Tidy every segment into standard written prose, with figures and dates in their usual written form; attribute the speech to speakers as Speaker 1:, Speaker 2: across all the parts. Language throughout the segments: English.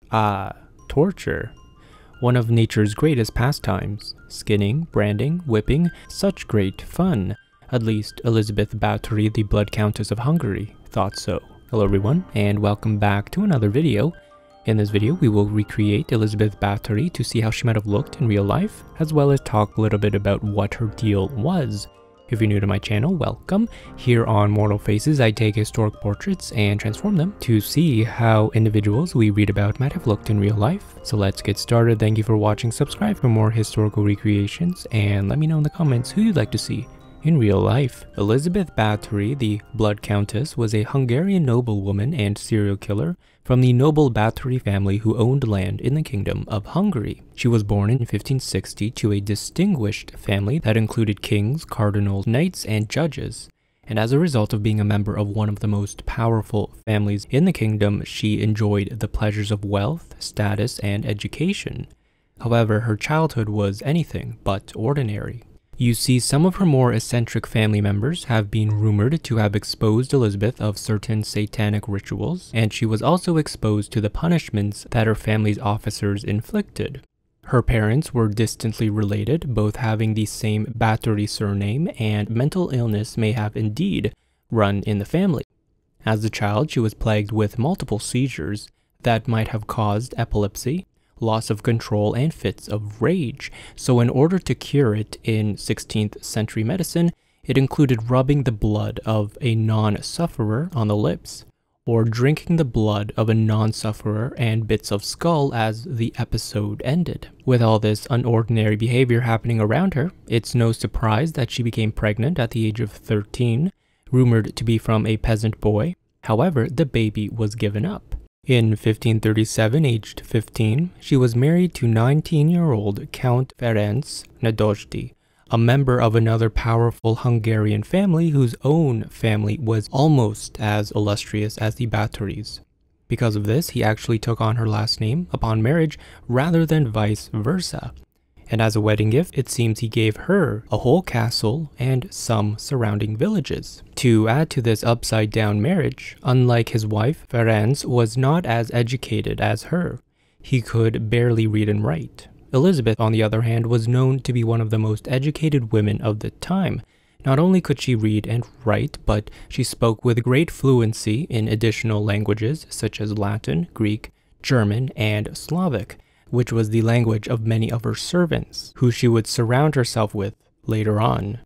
Speaker 1: Ah, torture. One of nature's greatest pastimes. Skinning, branding, whipping, such great fun. At least Elizabeth Bathory, the Blood Countess of Hungary, thought so. Hello everyone, and welcome back to another video. In this video, we will recreate Elizabeth Bathory to see how she might have looked in real life, as well as talk a little bit about what her deal was. If you're new to my channel, welcome. Here on Mortal Faces, I take historic portraits and transform them to see how individuals we read about might have looked in real life. So let's get started. Thank you for watching. Subscribe for more historical recreations, and let me know in the comments who you'd like to see in real life. Elizabeth Bathory, the Blood Countess, was a Hungarian noblewoman and serial killer from the noble Báthory family who owned land in the Kingdom of Hungary. She was born in 1560 to a distinguished family that included kings, cardinals, knights, and judges. And as a result of being a member of one of the most powerful families in the kingdom, she enjoyed the pleasures of wealth, status, and education. However, her childhood was anything but ordinary. You see, some of her more eccentric family members have been rumored to have exposed Elizabeth of certain satanic rituals, and she was also exposed to the punishments that her family's officers inflicted. Her parents were distantly related, both having the same Báthory surname, and mental illness may have indeed run in the family. As a child, she was plagued with multiple seizures that might have caused epilepsy, loss of control, and fits of rage. So in order to cure it in 16th century medicine, it included rubbing the blood of a non-sufferer on the lips, or drinking the blood of a non-sufferer and bits of skull as the episode ended. With all this unordinary behavior happening around her, it's no surprise that she became pregnant at the age of 13, rumored to be from a peasant boy. However, the baby was given up. In 1537, aged 15, she was married to 19-year-old Count Ferenc II Nádasdy, a member of another powerful Hungarian family whose own family was almost as illustrious as the Báthorys. Because of this, he actually took on her last name upon marriage rather than vice versa. And as a wedding gift, it seems he gave her a whole castle and some surrounding villages. To add to this upside-down marriage, unlike his wife, Ferenc was not as educated as her. He could barely read and write. Elizabeth, on the other hand, was known to be one of the most educated women of the time. Not only could she read and write, but she spoke with great fluency in additional languages such as Latin, Greek, German, and Slavic, which was the language of many of her servants, who she would surround herself with later on.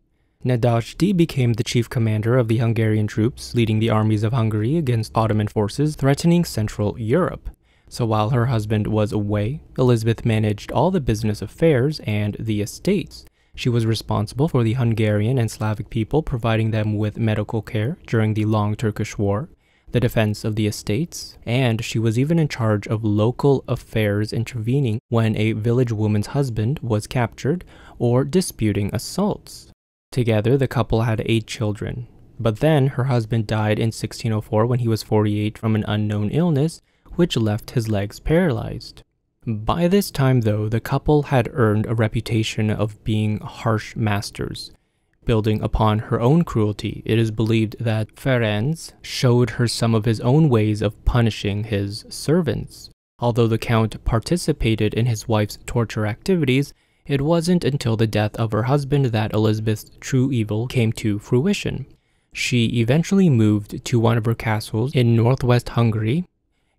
Speaker 1: Nádasdy became the chief commander of the Hungarian troops, leading the armies of Hungary against Ottoman forces threatening Central Europe. So while her husband was away, Elizabeth managed all the business affairs and the estates. She was responsible for the Hungarian and Slavic people, providing them with medical care during the Long Turkish War, the defense of the estates, and she was even in charge of local affairs, intervening when a village woman's husband was captured or disputing assaults. Together, the couple had 8 children, but then her husband died in 1604 when he was 48 from an unknown illness, which left his legs paralyzed. By this time, though, the couple had earned a reputation of being harsh masters. Building upon her own cruelty, it is believed that Ferenc showed her some of his own ways of punishing his servants. Although the Count participated in his wife's torture activities, it wasn't until the death of her husband that Elizabeth's true evil came to fruition. She eventually moved to one of her castles in northwest Hungary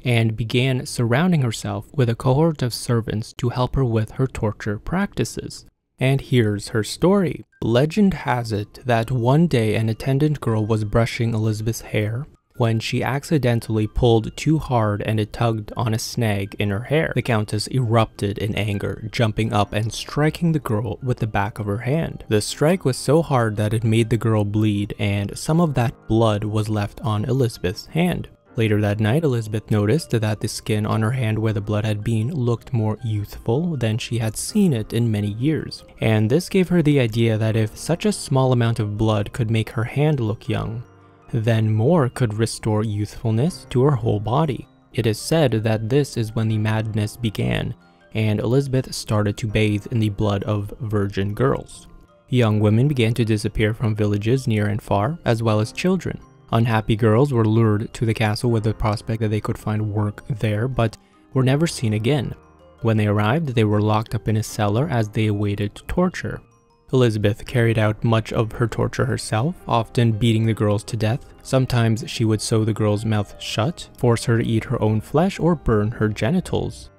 Speaker 1: and began surrounding herself with a cohort of servants to help her with her torture practices. And here's her story. Legend has it that one day an attendant girl was brushing Elizabeth's hair when she accidentally pulled too hard and it tugged on a snag in her hair. The Countess erupted in anger, jumping up and striking the girl with the back of her hand. The strike was so hard that it made the girl bleed, and some of that blood was left on Elizabeth's hand. Later that night, Elizabeth noticed that the skin on her hand where the blood had been looked more youthful than she had seen it in many years. And this gave her the idea that if such a small amount of blood could make her hand look young, then more could restore youthfulness to her whole body. It is said that this is when the madness began, and Elizabeth started to bathe in the blood of virgin girls. Young women began to disappear from villages near and far, as well as children. Unhappy girls were lured to the castle with the prospect that they could find work there, but were never seen again. When they arrived, they were locked up in a cellar as they awaited torture. Elizabeth carried out much of her torture herself, often beating the girls to death. Sometimes she would sew the girl's mouth shut, force her to eat her own flesh, or burn her genitals.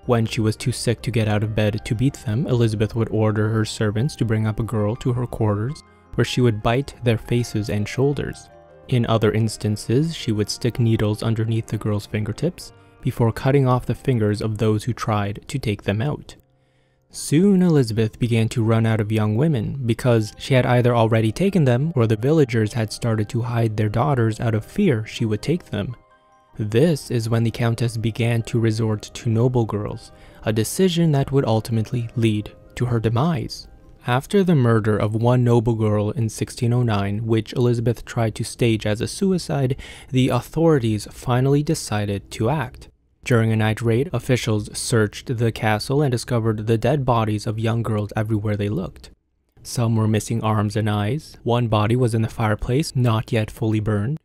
Speaker 1: When she was too sick to get out of bed to beat them, Elizabeth would order her servants to bring up a girl to her quarters, where she would bite their faces and shoulders. In other instances, she would stick needles underneath the girl's fingertips before cutting off the fingers of those who tried to take them out. Soon Elizabeth began to run out of young women because she had either already taken them or the villagers had started to hide their daughters out of fear she would take them. This is when the Countess began to resort to noble girls, a decision that would ultimately lead to her demise. After the murder of one noble girl in 1609, which Elizabeth tried to stage as a suicide, the authorities finally decided to act. During a night raid, officials searched the castle and discovered the dead bodies of young girls everywhere they looked. Some were missing arms and eyes. One body was in the fireplace, not yet fully burned.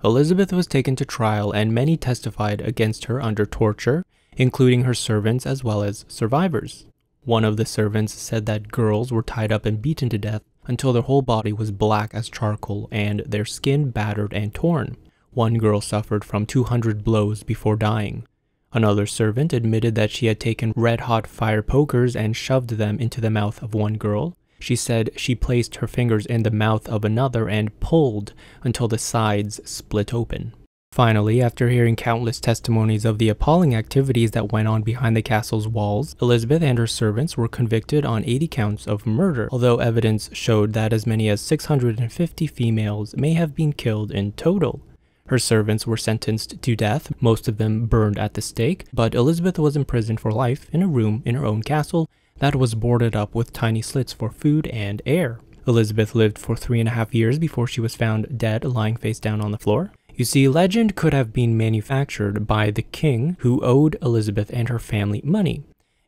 Speaker 1: Elizabeth was taken to trial and many testified against her under torture, including her servants as well as survivors. One of the servants said that girls were tied up and beaten to death until their whole body was black as charcoal and their skin battered and torn. One girl suffered from 200 blows before dying. Another servant admitted that she had taken red-hot fire pokers and shoved them into the mouth of one girl. She said she placed her fingers in the mouth of another and pulled until the sides split open. Finally, after hearing countless testimonies of the appalling activities that went on behind the castle's walls, Elizabeth and her servants were convicted on 80 counts of murder, although evidence showed that as many as 650 females may have been killed in total. Her servants were sentenced to death, most of them burned at the stake, but Elizabeth was imprisoned for life in a room in her own castle that was boarded up with tiny slits for food and air. Elizabeth lived for 3.5 years before she was found dead, lying face down on the floor. You see, legend could have been manufactured by the king who owed Elizabeth and her family money.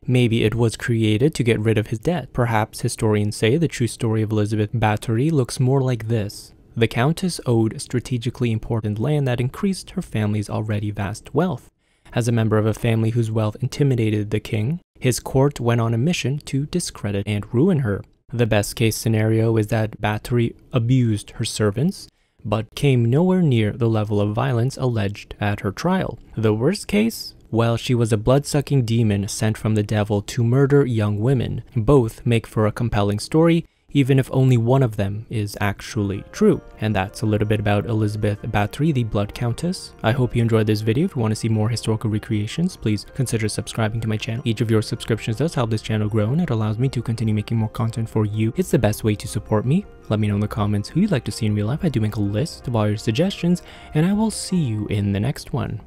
Speaker 1: Maybe it was created to get rid of his debt. Perhaps historians say the true story of Elizabeth Bathory looks more like this. The Countess owed strategically important land that increased her family's already vast wealth. As a member of a family whose wealth intimidated the king, his court went on a mission to discredit and ruin her. The best case scenario is that Báthory abused her servants, but came nowhere near the level of violence alleged at her trial. The worst case? Well, she was a blood-sucking demon sent from the devil to murder young women. Both make for a compelling story, even if only one of them is actually true. And that's a little bit about Elizabeth Bathory, the Blood Countess. I hope you enjoyed this video. If you want to see more historical recreations, please consider subscribing to my channel. Each of your subscriptions does help this channel grow, and it allows me to continue making more content for you. It's the best way to support me. Let me know in the comments who you'd like to see in real life. I do make a list of all your suggestions, and I will see you in the next one.